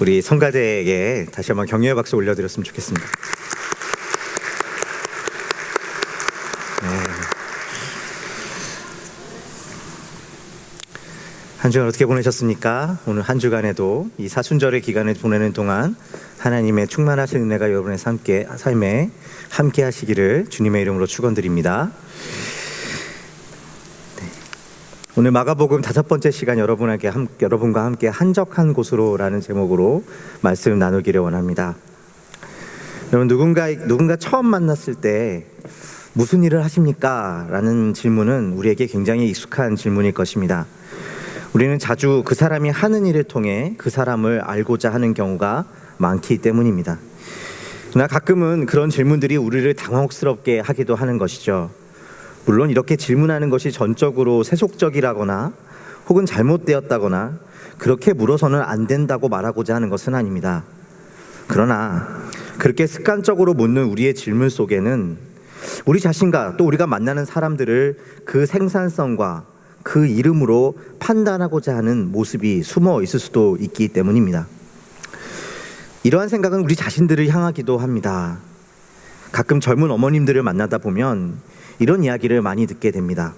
우리 성가대에게 다시 한번 격려의 박수 올려드렸으면 좋겠습니다. 네. 한 주간 어떻게 보내셨습니까? 오늘 한 주간에도 이 사순절의 기간을 보내는 동안 하나님의 충만하신 은혜가 여러분의 삶에 함께 하시기를 주님의 이름으로 축원드립니다. 오늘 마가복음 5번째 시간 여러분과 함께 한적한 곳으로라는 제목으로 말씀 나누기를 원합니다. 여러분, 누군가 처음 만났을 때 무슨 일을 하십니까? 라는 질문은 우리에게 굉장히 익숙한 질문일 것입니다. 우리는 자주 그 사람이 하는 일을 통해 그 사람을 알고자 하는 경우가 많기 때문입니다. 그러나 가끔은 그런 질문들이 우리를 당혹스럽게 하기도 하는 것이죠. 물론 이렇게 질문하는 것이 전적으로 세속적이라거나 혹은 잘못되었다거나 그렇게 물어서는 안 된다고 말하고자 하는 것은 아닙니다. 그러나 그렇게 습관적으로 묻는 우리의 질문 속에는 우리 자신과 또 우리가 만나는 사람들을 그 생산성과 그 이름으로 판단하고자 하는 모습이 숨어 있을 수도 있기 때문입니다. 이러한 생각은 우리 자신들을 향하기도 합니다. 가끔 젊은 어머님들을 만나다 보면 이런 이야기를 많이 듣게 됩니다.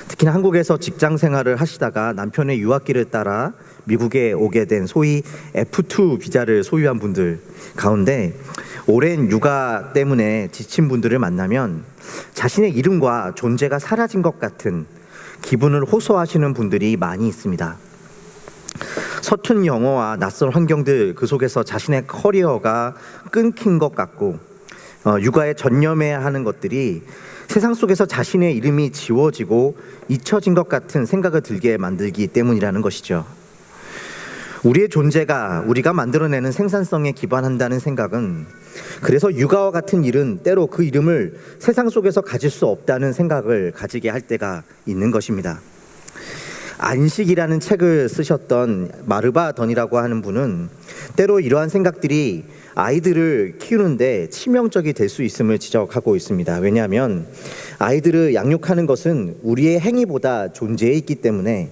특히나 한국에서 직장 생활을 하시다가 남편의 유학길을 따라 미국에 오게 된 소위 F2 비자를 소유한 분들 가운데 오랜 육아 때문에 지친 분들을 만나면 자신의 이름과 존재가 사라진 것 같은 기분을 호소하시는 분들이 많이 있습니다. 서툰 영어와 낯선 환경들 그 속에서 자신의 커리어가 끊긴 것 같고 육아에 전념해야 하는 것들이 세상 속에서 자신의 이름이 지워지고 잊혀진 것 같은 생각을 들게 만들기 때문이라는 것이죠. 우리의 존재가 우리가 만들어내는 생산성에 기반한다는 생각은, 그래서 육아와 같은 일은 때로 그 이름을 세상 속에서 가질 수 없다는 생각을 가지게 할 때가 있는 것입니다. 안식이라는 책을 쓰셨던 마르바 던이라고 하는 분은 때로 이러한 생각들이 아이들을 키우는데 치명적이 될 수 있음을 지적하고 있습니다. 왜냐하면 아이들을 양육하는 것은 우리의 행위보다 존재에 있기 때문에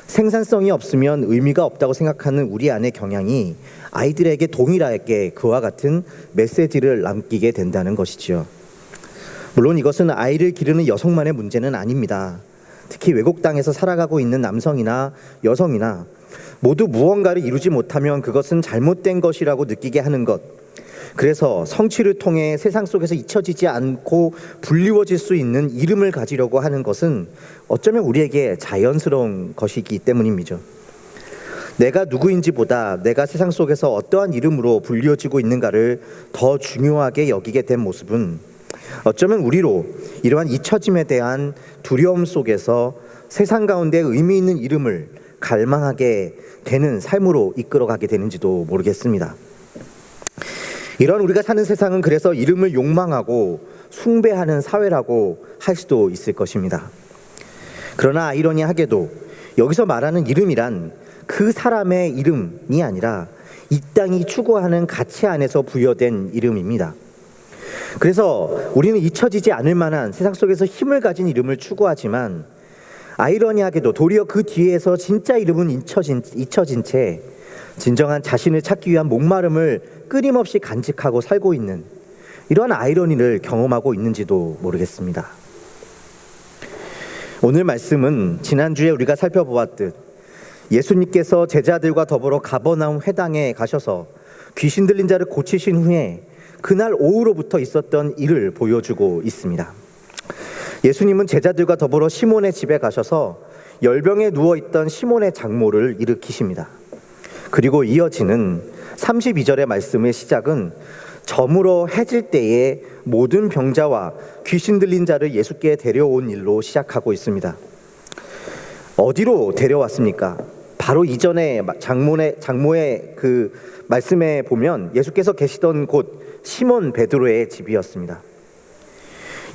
생산성이 없으면 의미가 없다고 생각하는 우리 안의 경향이 아이들에게 동일하게 그와 같은 메시지를 남기게 된다는 것이지요. 물론 이것은 아이를 기르는 여성만의 문제는 아닙니다. 특히 외국 땅에서 살아가고 있는 남성이나 여성이나 모두 무언가를 이루지 못하면 그것은 잘못된 것이라고 느끼게 하는 것, 그래서 성취를 통해 세상 속에서 잊혀지지 않고 불리워질 수 있는 이름을 가지려고 하는 것은 어쩌면 우리에게 자연스러운 것이기 때문입니다. 내가 누구인지보다 내가 세상 속에서 어떠한 이름으로 불리워지고 있는가를 더 중요하게 여기게 된 모습은 어쩌면 우리로 이러한 잊혀짐에 대한 두려움 속에서 세상 가운데 의미 있는 이름을 갈망하게 되는 삶으로 이끌어가게 되는지도 모르겠습니다. 이런 우리가 사는 세상은 그래서 이름을 욕망하고 숭배하는 사회라고 할 수도 있을 것입니다. 그러나 아이러니하게도 여기서 말하는 이름이란 그 사람의 이름이 아니라 이 땅이 추구하는 가치 안에서 부여된 이름입니다. 그래서 우리는 잊혀지지 않을 만한 세상 속에서 힘을 가진 이름을 추구하지만 아이러니하게도 도리어 그 뒤에서 진짜 이름은 잊혀진 채 진정한 자신을 찾기 위한 목마름을 끊임없이 간직하고 살고 있는 이러한 아이러니를 경험하고 있는지도 모르겠습니다. 오늘 말씀은 지난주에 우리가 살펴보았듯 예수님께서 제자들과 더불어 가버나움 회당에 가셔서 귀신 들린 자를 고치신 후에 그날 오후로부터 있었던 일을 보여주고 있습니다. 예수님은 제자들과 더불어 시몬의 집에 가셔서 열병에 누워있던 시몬의 장모를 일으키십니다. 그리고 이어지는 32절의 말씀의 시작은 저물어 해질 때에 모든 병자와 귀신 들린 자를 예수께 데려온 일로 시작하고 있습니다. 어디로 데려왔습니까? 바로 이전에 장모의 그 말씀에 보면 예수께서 계시던 곳 시몬 베드로의 집이었습니다.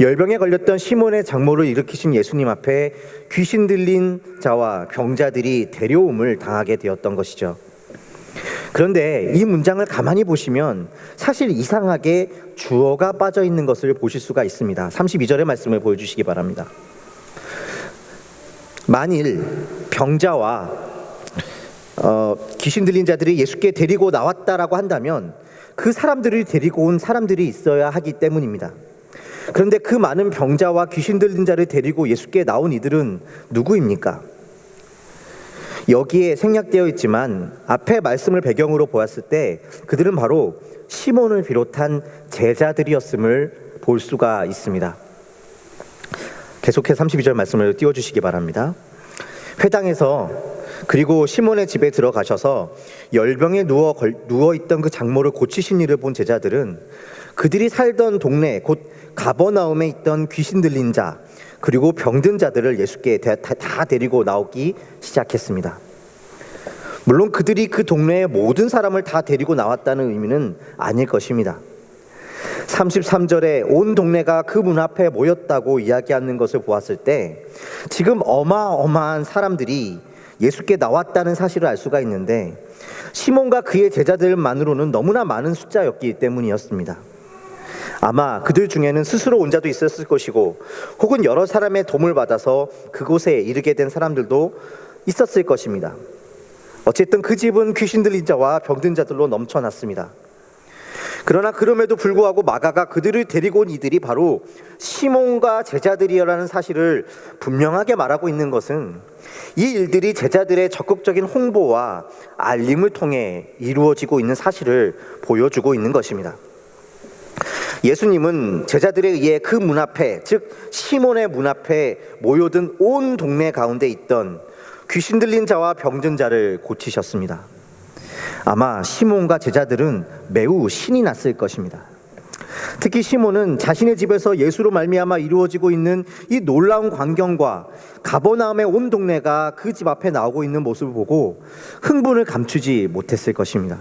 열병에 걸렸던 시몬의 장모를 일으키신 예수님 앞에 귀신 들린 자와 병자들이 데려옴을 당하게 되었던 것이죠. 그런데 이 문장을 가만히 보시면 사실 이상하게 주어가 빠져 있는 것을 보실 수가 있습니다. 32절의 말씀을 보여주시기 바랍니다. 만일 병자와 귀신 들린 자들이 예수께 데리고 나왔다라고 한다면 그 사람들을 데리고 온 사람들이 있어야 하기 때문입니다. 그런데 그 많은 병자와 귀신 들린 자를 데리고 예수께 나온 이들은 누구입니까? 여기에 생략되어 있지만 앞에 말씀을 배경으로 보았을 때 그들은 바로 시몬을 비롯한 제자들이었음을 볼 수가 있습니다. 계속해서 32절 말씀을 띄워주시기 바랍니다. 회당에서 그리고 시몬의 집에 들어가셔서 열병에 누워있던 그 장모를 고치신 일을 본 제자들은 그들이 살던 동네 곧 가버나움에 있던 귀신 들린 자 그리고 병든 자들을 예수께 다 데리고 나오기 시작했습니다. 물론 그들이 그 동네의 모든 사람을 다 데리고 나왔다는 의미는 아닐 것입니다. 33절에 온 동네가 그 문 앞에 모였다고 이야기하는 것을 보았을 때 지금 어마어마한 사람들이 예수께 나왔다는 사실을 알 수가 있는데 시몬과 그의 제자들만으로는 너무나 많은 숫자였기 때문이었습니다. 아마 그들 중에는 스스로 온 자도 있었을 것이고 혹은 여러 사람의 도움을 받아서 그곳에 이르게 된 사람들도 있었을 것입니다. 어쨌든 그 집은 귀신 들린 자와 병든 자들로 넘쳐났습니다. 그러나 그럼에도 불구하고 마가가 그들을 데리고 온 이들이 바로 시몬과 제자들이라는 사실을 분명하게 말하고 있는 것은 이 일들이 제자들의 적극적인 홍보와 알림을 통해 이루어지고 있는 사실을 보여주고 있는 것입니다. 예수님은 제자들에 의해 그 문 앞에, 즉 시몬의 문 앞에 모여든 온 동네 가운데 있던 귀신 들린 자와 병든 자를 고치셨습니다. 아마 시몬과 제자들은 매우 신이 났을 것입니다. 특히 시몬은 자신의 집에서 예수로 말미암아 이루어지고 있는 이 놀라운 광경과 가버나움의 온 동네가 그 집 앞에 나오고 있는 모습을 보고 흥분을 감추지 못했을 것입니다.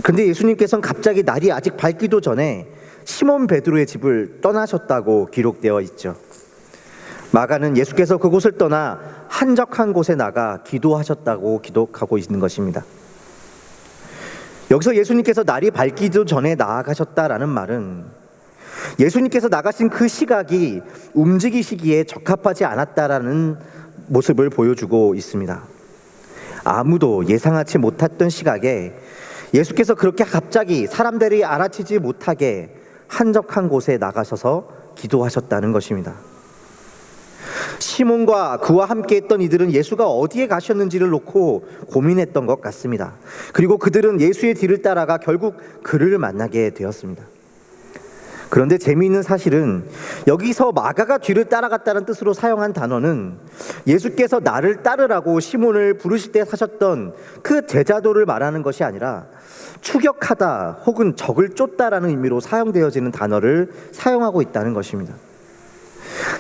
그런데 예수님께서는 갑자기 날이 아직 밝기도 전에 시몬 베드로의 집을 떠나셨다고 기록되어 있죠. 마가는 예수께서 그곳을 떠나 한적한 곳에 나가 기도하셨다고 기록하고 있는 것입니다. 여기서 예수님께서 날이 밝기도 전에 나아가셨다라는 말은 예수님께서 나가신 그 시각이 움직이시기에 적합하지 않았다라는 모습을 보여주고 있습니다. 아무도 예상하지 못했던 시각에 예수께서 그렇게 갑자기 사람들이 알아채지 못하게 한적한 곳에 나가셔서 기도하셨다는 것입니다. 시몬과 그와 함께 했던 이들은 예수가 어디에 가셨는지를 놓고 고민했던 것 같습니다. 그리고 그들은 예수의 뒤를 따라가 결국 그를 만나게 되었습니다. 그런데 재미있는 사실은 여기서 마가가 뒤를 따라갔다는 뜻으로 사용한 단어는 예수께서 나를 따르라고 시몬을 부르실 때 사셨던 그 제자도를 말하는 것이 아니라 추격하다 혹은 적을 쫓다라는 의미로 사용되어지는 단어를 사용하고 있다는 것입니다.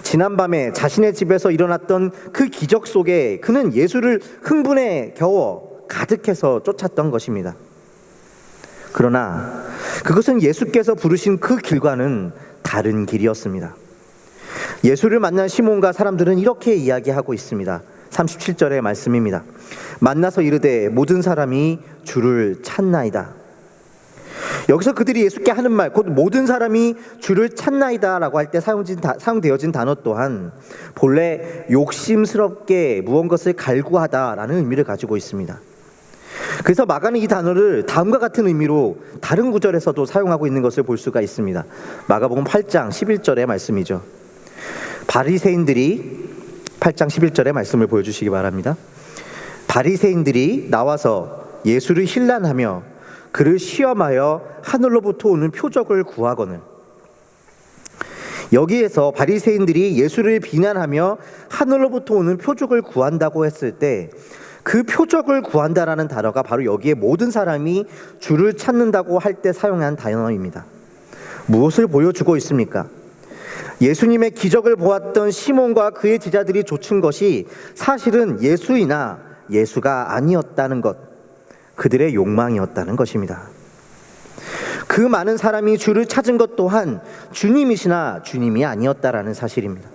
지난밤에 자신의 집에서 일어났던 그 기적 속에 그는 예수를 흥분에 겨워 가득해서 쫓았던 것입니다. 그러나 그것은 예수께서 부르신 그 길과는 다른 길이었습니다. 예수를 만난 시몬과 사람들은 이렇게 이야기하고 있습니다. 37절의 말씀입니다. 만나서 이르되 모든 사람이 주를 찾나이다. 여기서 그들이 예수께 하는 말, 곧 모든 사람이 주를 찾나이다 라고 할 때 사용되어진 단어 또한 본래 욕심스럽게 무언가를 갈구하다라는 의미를 가지고 있습니다. 그래서 마가는 이 단어를 다음과 같은 의미로 다른 구절에서도 사용하고 있는 것을 볼 수가 있습니다. 마가복음 8장 11절의 말씀이죠. 바리새인들이 8장 11절의 말씀을 보여주시기 바랍니다. 바리새인들이 나와서 예수를 힐난하며 그를 시험하여 하늘로부터 오는 표적을 구하거늘. 여기에서 바리새인들이 예수를 비난하며 하늘로부터 오는 표적을 구한다고 했을 때 그 표적을 구한다라는 단어가 바로 여기에 모든 사람이 주를 찾는다고 할 때 사용한 단어입니다. 무엇을 보여주고 있습니까? 예수님의 기적을 보았던 시몬과 그의 제자들이 좇은 것이 사실은 예수이나 예수가 아니었다는 것, 그들의 욕망이었다는 것입니다. 그 많은 사람이 주를 찾은 것 또한 주님이시나 주님이 아니었다라는 사실입니다.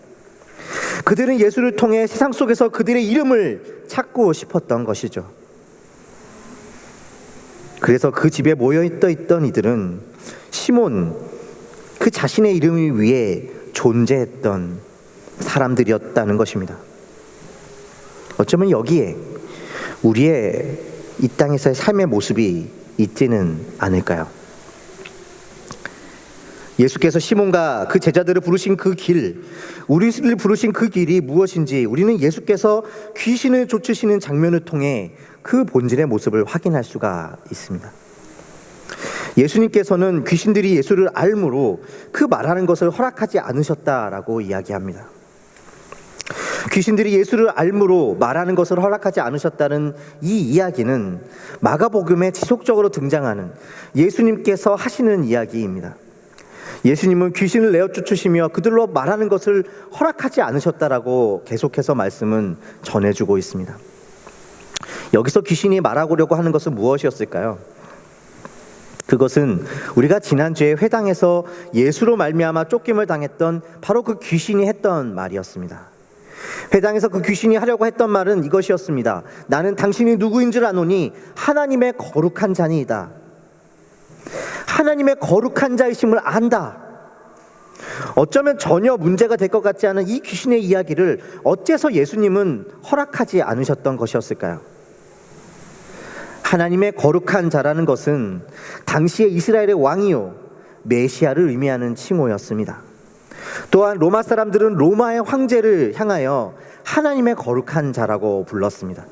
그들은 예수를 통해 세상 속에서 그들의 이름을 찾고 싶었던 것이죠. 그래서 그 집에 모여있던 이들은 시몬, 그 자신의 이름을 위해 존재했던 사람들이었다는 것입니다. 어쩌면 여기에 우리의 이 땅에서의 삶의 모습이 있지는 않을까요? 예수께서 시몬과 그 제자들을 부르신 그 길, 우리를 부르신 그 길이 무엇인지 우리는 예수께서 귀신을 쫓으시는 장면을 통해 그 본질의 모습을 확인할 수가 있습니다. 예수님께서는 귀신들이 예수를 알므로 그 말하는 것을 허락하지 않으셨다라고 이야기합니다. 귀신들이 예수를 알므로 말하는 것을 허락하지 않으셨다는 이 이야기는 마가복음에 지속적으로 등장하는 예수님께서 하시는 이야기입니다. 예수님은 귀신을 내어 쫓으시며 그들로 말하는 것을 허락하지 않으셨다라고 계속해서 말씀은 전해주고 있습니다. 여기서 귀신이 말하려고 하는 것은 무엇이었을까요? 그것은 우리가 지난주에 회당에서 예수로 말미암아 쫓김을 당했던 바로 그 귀신이 했던 말이었습니다. 회당에서 그 귀신이 하려고 했던 말은 이것이었습니다. 나는 당신이 누구인 줄 아노니 하나님의 거룩한 자니이다. 하나님의 거룩한 자이심을 안다. 어쩌면 전혀 문제가 될 것 같지 않은 이 귀신의 이야기를 어째서 예수님은 허락하지 않으셨던 것이었을까요? 하나님의 거룩한 자라는 것은 당시의 이스라엘의 왕이요 메시아를 의미하는 칭호였습니다. 또한 로마 사람들은 로마의 황제를 향하여 하나님의 거룩한 자라고 불렀습니다.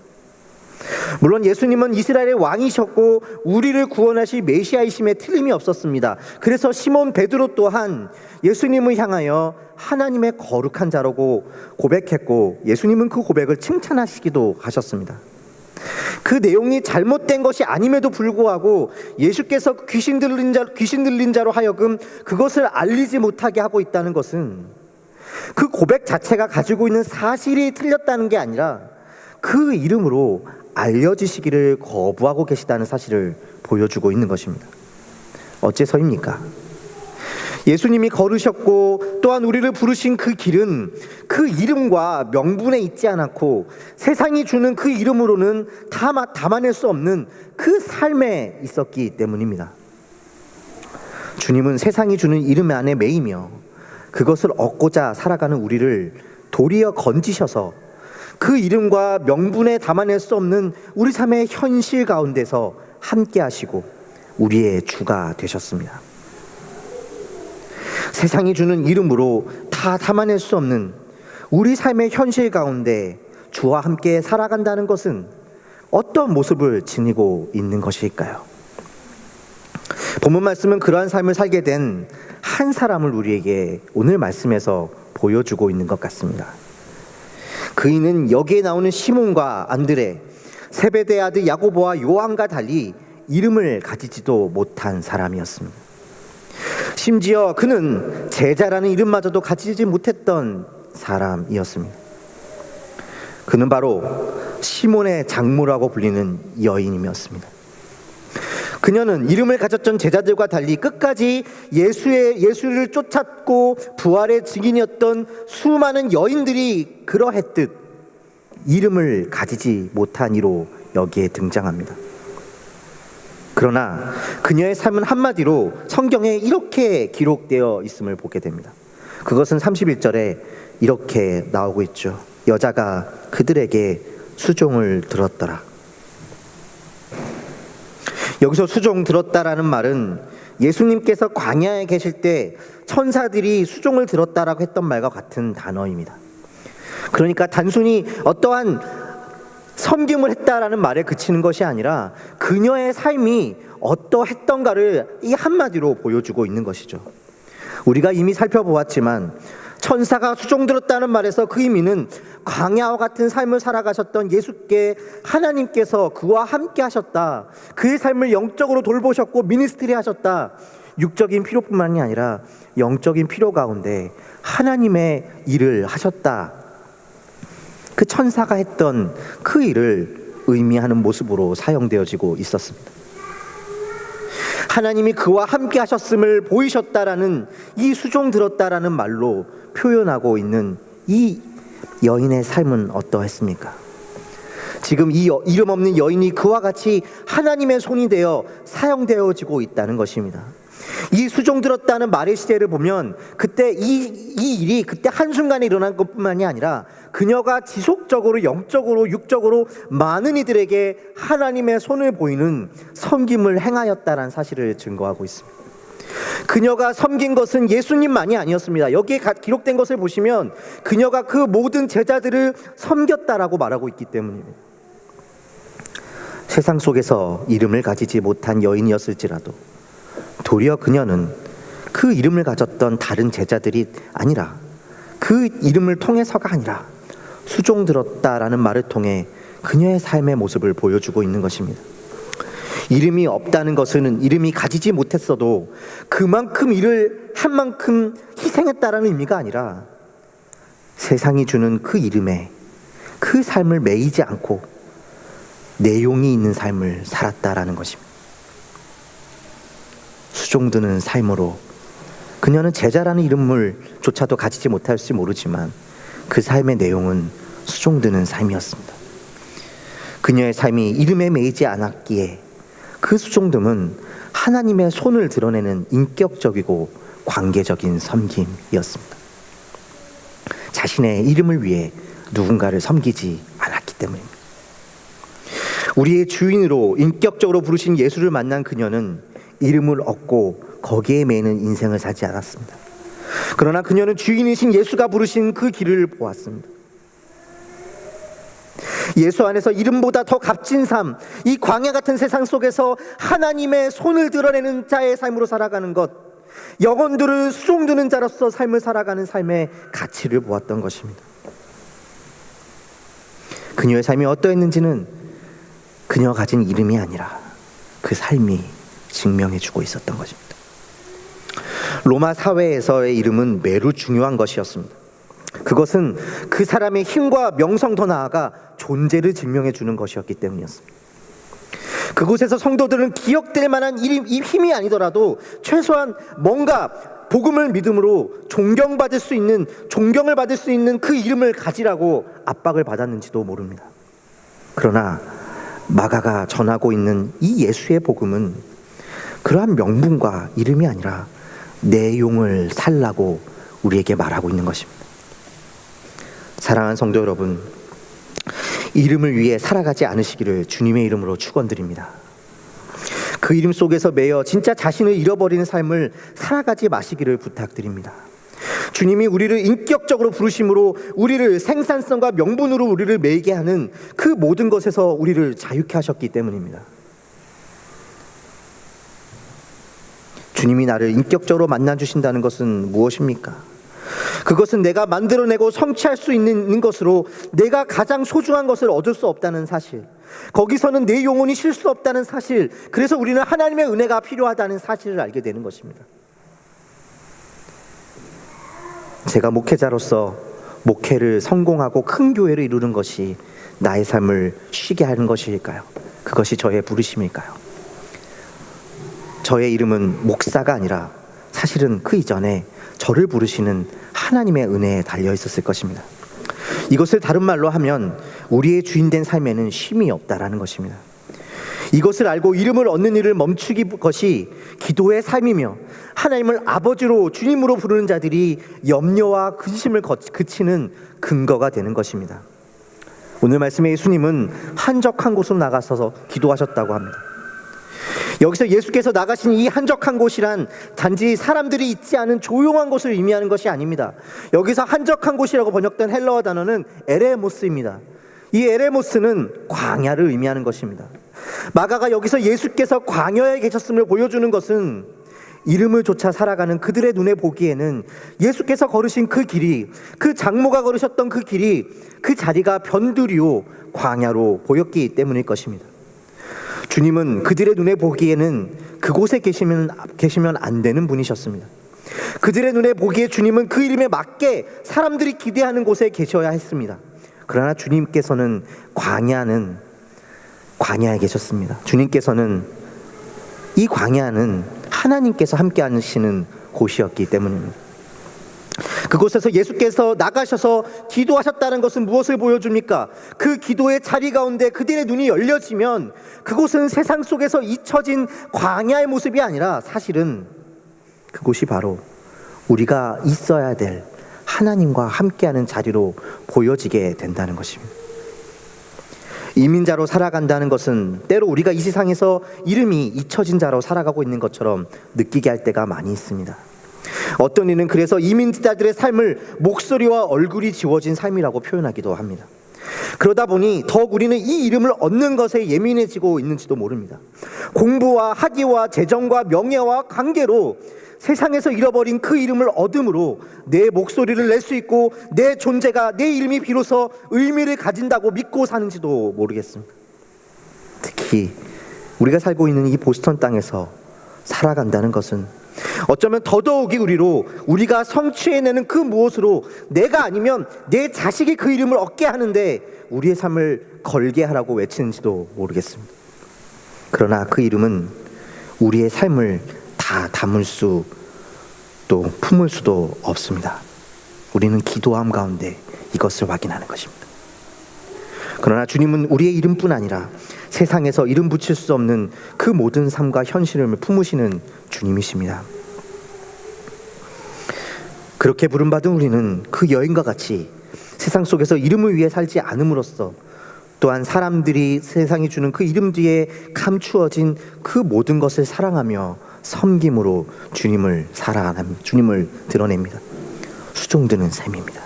물론 예수님은 이스라엘의 왕이셨고 우리를 구원하실 메시아이심에 틀림이 없었습니다. 그래서 시몬 베드로 또한 예수님을 향하여 하나님의 거룩한 자라고 고백했고 자님은 그 고백을 칭찬하시기도 하셨습니다. 그 내용이 잘못된 것이 아님에도 불구하고 예수께서 귀신 들린 자로 하여금 그것을 알리지 못하게 하고 있다는 것은 그 고백 자체가 가지고 있는 사실이 틀렸다는 게 아니라 그 이름으로 알려지시기를 거부하고 계시다는 사실을 보여주고 있는 것입니다. 어째서입니까? 예수님이 걸으셨고 또한 우리를 부르신 그 길은 그 이름과 명분에 있지 않았고 세상이 주는 그 이름으로는 담아낼 수 없는 그 삶에 있었기 때문입니다. 주님은 세상이 주는 이름 안에 매이며 그것을 얻고자 살아가는 우리를 도리어 건지셔서 그 이름과 명분에 담아낼 수 없는 우리 삶의 현실 가운데서 함께 하시고 우리의 주가 되셨습니다. 세상이 주는 이름으로 다 담아낼 수 없는 우리 삶의 현실 가운데 주와 함께 살아간다는 것은 어떤 모습을 지니고 있는 것일까요? 본문 말씀은 그러한 삶을 살게 된 한 사람을 우리에게 오늘 말씀에서 보여주고 있는 것 같습니다. 그이는 여기에 나오는 시몬과 안드레, 세베대의 아들 야고보와 요한과 달리 이름을 가지지도 못한 사람이었습니다. 심지어 그는 제자라는 이름마저도 가지지 못했던 사람이었습니다. 그는 바로 시몬의 장모라고 불리는 여인이었습니다. 그녀는 이름을 가졌던 제자들과 달리 끝까지 예수를 쫓았고 부활의 증인이었던 수많은 여인들이 그러했듯 이름을 가지지 못한 이로 여기에 등장합니다. 그러나 그녀의 삶은 한마디로 성경에 이렇게 기록되어 있음을 보게 됩니다. 그것은 31절에 이렇게 나오고 있죠. 여자가 그들에게 수종을 들었더라. 여기서 수종 들었다라는 말은 예수님께서 광야에 계실 때 천사들이 수종을 들었다라고 했던 말과 같은 단어입니다. 그러니까 단순히 어떠한 섬김을 했다라는 말에 그치는 것이 아니라 그녀의 삶이 어떠했던가를 이 한마디로 보여주고 있는 것이죠. 우리가 이미 살펴보았지만 천사가 수종 들었다는 말에서 그 의미는 광야와 같은 삶을 살아가셨던 예수께 하나님께서 그와 함께 하셨다. 그의 삶을 영적으로 돌보셨고 미니스트리 하셨다. 육적인 필요뿐만이 아니라 영적인 필요 가운데 하나님의 일을 하셨다. 그 천사가 했던 그 일을 의미하는 모습으로 사용되어지고 있었습니다. 하나님이 그와 함께 하셨음을 보이셨다라는 이 수종 들었다라는 말로 표현하고 있는 이 여인의 삶은 어떠했습니까? 지금 이 이름 없는 여인이 그와 같이 하나님의 손이 되어 사용되어지고 있다는 것입니다. 이 수종 들었다는 말의 시제를 보면 그때 이 일이 그때 한순간에 일어난 것뿐만이 아니라 그녀가 지속적으로 영적으로 육적으로 많은 이들에게 하나님의 손을 보이는 섬김을 행하였다는 사실을 증거하고 있습니다. 그녀가 섬긴 것은 예수님만이 아니었습니다. 여기에 기록된 것을 보시면 그녀가 그 모든 제자들을 섬겼다라고 말하고 있기 때문입니다. 세상 속에서 이름을 가지지 못한 여인이었을지라도 도리어 그녀는 그 이름을 가졌던 다른 제자들이 아니라, 그 이름을 통해서가 아니라 수종 들었다라는 말을 통해 그녀의 삶의 모습을 보여주고 있는 것입니다. 이름이 없다는 것은 이름이 가지지 못했어도 그만큼 일을 한 만큼 희생했다라는 의미가 아니라, 세상이 주는 그 이름에 그 삶을 매이지 않고 내용이 있는 삶을 살았다라는 것입니다. 수종드는 삶으로 그녀는 제자라는 이름을 조차도 가지지 못할지 모르지만 그 삶의 내용은 수종드는 삶이었습니다. 그녀의 삶이 이름에 매이지 않았기에 그 수종됨은 하나님의 손을 드러내는 인격적이고 관계적인 섬김이었습니다. 자신의 이름을 위해 누군가를 섬기지 않았기 때문입니다. 우리의 주인으로 인격적으로 부르신 예수를 만난 그녀는 이름을 얻고 거기에 매이는 인생을 살지 않았습니다. 그러나 그녀는 주인이신 예수가 부르신 그 길을 보았습니다. 예수 안에서 이름보다 더 값진 삶, 이 광야 같은 세상 속에서 하나님의 손을 드러내는 자의 삶으로 살아가는 것, 영혼들을 수종드는 자로서 삶을 살아가는 삶의 가치를 보았던 것입니다. 그녀의 삶이 어떠했는지는 그녀가 가진 이름이 아니라 그 삶이 증명해주고 있었던 것입니다. 로마 사회에서의 이름은 매우 중요한 것이었습니다. 그것은 그 사람의 힘과 명성, 더 나아가 존재를 증명해 주는 것이었기 때문이었습니다. 그곳에서 성도들은 기억될 만한 이 힘이 아니더라도 최소한 뭔가 복음을 믿음으로 존경을 받을 수 있는 그 이름을 가지라고 압박을 받았는지도 모릅니다. 그러나 마가가 전하고 있는 이 예수의 복음은 그러한 명분과 이름이 아니라 내용을 살라고 우리에게 말하고 있는 것입니다. 사랑하는 성도 여러분, 이름을 위해 살아가지 않으시기를 주님의 이름으로 축원드립니다. 그 이름 속에서 매여 진짜 자신을 잃어버리는 삶을 살아가지 마시기를 부탁드립니다. 주님이 우리를 인격적으로 부르심으로 우리를 생산성과 명분으로 우리를 매이게 하는 그 모든 것에서 우리를 자유케 하셨기 때문입니다. 주님이 나를 인격적으로 만나주신다는 것은 무엇입니까? 그것은 내가 만들어내고 성취할 수 있는 것으로 내가 가장 소중한 것을 얻을 수 없다는 사실, 거기서는 내 영혼이 쉴 수 없다는 사실, 그래서 우리는 하나님의 은혜가 필요하다는 사실을 알게 되는 것입니다. 제가 목회자로서 목회를 성공하고 큰 교회를 이루는 것이 나의 삶을 쉬게 하는 것일까요? 그것이 저의 부르심일까요? 저의 이름은 목사가 아니라 사실은 그 이전에 저를 부르시는 하나님의 은혜에 달려 있었을 것입니다. 이것을 다른 말로 하면 우리의 주인된 삶에는 쉼이 없다라는 것입니다. 이것을 알고 이름을 얻는 일을 멈추기 것이 기도의 삶이며 하나님을 아버지로 주님으로 부르는 자들이 염려와 근심을 그치는 근거가 되는 것입니다. 오늘 말씀에 예수님은 한적한 곳으로 나가서 기도하셨다고 합니다. 여기서 예수께서 나가신 이 한적한 곳이란 단지 사람들이 있지 않은 조용한 곳을 의미하는 것이 아닙니다. 여기서 한적한 곳이라고 번역된 헬라어 단어는 에레모스입니다. 이 에레모스는 광야를 의미하는 것입니다. 마가가 여기서 예수께서 광야에 계셨음을 보여주는 것은 이름을 쫓아 살아가는 그들의 눈에 보기에는 예수께서 걸으신 그 길이, 그 장모가 걸으셨던 그 길이, 그 자리가 변두리요 광야로 보였기 때문일 것입니다. 주님은 그들의 눈에 보기에는 그곳에 계시면 안 되는 분이셨습니다. 그들의 눈에 보기에 주님은 그 이름에 맞게 사람들이 기대하는 곳에 계셔야 했습니다. 그러나 주님께서는 광야에 계셨습니다. 주님께서는 이 광야는 하나님께서 함께 하시는 곳이었기 때문입니다. 그곳에서 예수께서 나가셔서 기도하셨다는 것은 무엇을 보여줍니까? 그 기도의 자리 가운데 그들의 눈이 열려지면 그곳은 세상 속에서 잊혀진 광야의 모습이 아니라 사실은 그곳이 바로 우리가 있어야 될 하나님과 함께하는 자리로 보여지게 된다는 것입니다. 이민자로 살아간다는 것은 때로 우리가 이 세상에서 이름이 잊혀진 자로 살아가고 있는 것처럼 느끼게 할 때가 많이 있습니다. 어떤 이는 그래서 이민자들의 삶을 목소리와 얼굴이 지워진 삶이라고 표현하기도 합니다. 그러다 보니 더욱 우리는 이 이름을 얻는 것에 예민해지고 있는지도 모릅니다. 공부와 학위와 재정과 명예와 관계로 세상에서 잃어버린 그 이름을 얻음으로 내 목소리를 낼 수 있고 내 존재가, 내 이름이 비로소 의미를 가진다고 믿고 사는지도 모르겠습니다. 특히 우리가 살고 있는 이 보스턴 땅에서 살아간다는 것은 어쩌면 더더욱이 우리가 성취해내는 그 무엇으로 내가 아니면 내 자식이 그 이름을 얻게 하는데 우리의 삶을 걸게 하라고 외치는지도 모르겠습니다. 그러나 그 이름은 우리의 삶을 다 담을 수 또 품을 수도 없습니다. 우리는 기도함 가운데 이것을 확인하는 것입니다. 그러나 주님은 우리의 이름뿐 아니라 세상에서 이름 붙일 수 없는 그 모든 삶과 현실을 품으시는 주님이십니다. 그렇게 부름받은 우리는 그 여인과 같이 세상 속에서 이름을 위해 살지 않음으로써 또한 사람들이 세상이 주는 그 이름 뒤에 감추어진 그 모든 것을 사랑하며 섬김으로 주님을 드러냅니다. 수종드는 삶입니다.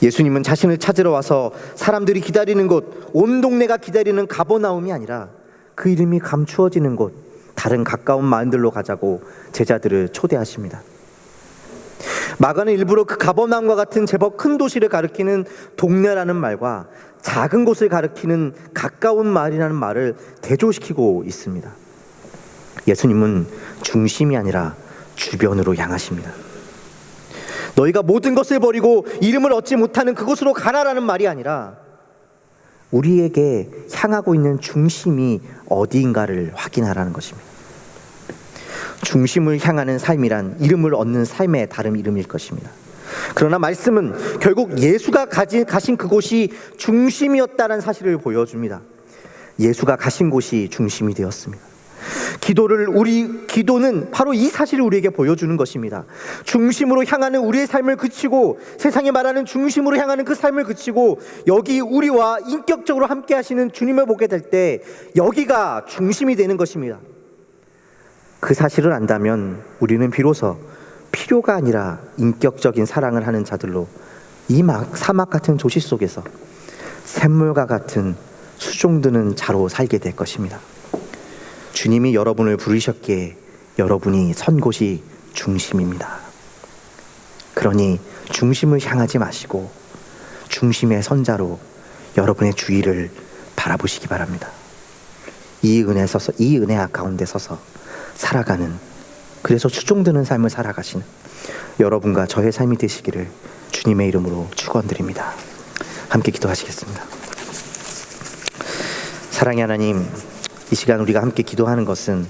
예수님은 자신을 찾으러 와서 사람들이 기다리는 곳, 온 동네가 기다리는 가버나움이 아니라 그 이름이 감추어지는 곳, 다른 가까운 마을들로 가자고 제자들을 초대하십니다. 마가는 일부러 그 가버나움과 같은 제법 큰 도시를 가리키는 동네라는 말과 작은 곳을 가리키는 가까운 마을이라는 말을 대조시키고 있습니다. 예수님은 중심이 아니라 주변으로 향하십니다. 너희가 모든 것을 버리고 이름을 얻지 못하는 그곳으로 가라라는 말이 아니라 우리에게 향하고 있는 중심이 어디인가를 확인하라는 것입니다. 중심을 향하는 삶이란 이름을 얻는 삶의 다른 이름일 것입니다. 그러나 말씀은 결국 예수가 가신 그곳이 중심이었다는 사실을 보여줍니다. 예수가 가신 곳이 중심이 되었습니다. 기도는 바로 이 사실을 우리에게 보여주는 것입니다. 중심으로 향하는 우리의 삶을 그치고 세상이 말하는 중심으로 향하는 그 삶을 그치고 여기 우리와 인격적으로 함께 하시는 주님을 보게 될 때 여기가 중심이 되는 것입니다. 그 사실을 안다면 우리는 비로소 필요가 아니라 인격적인 사랑을 하는 자들로 이 사막 같은 도시 속에서 샘물과 같은 수종드는 자로 살게 될 것입니다. 주님이 여러분을 부르셨기에 여러분이 선 곳이 중심입니다. 그러니 중심을 향하지 마시고 중심의 선자로 여러분의 주위를 바라보시기 바랍니다. 이 은혜 가운데 서서 살아가는, 그래서 수종드는 삶을 살아가시는 여러분과 저의 삶이 되시기를 주님의 이름으로 축원드립니다. 함께 기도하시겠습니다. 사랑의 하나님, 이 시간 우리가 함께 기도하는 것은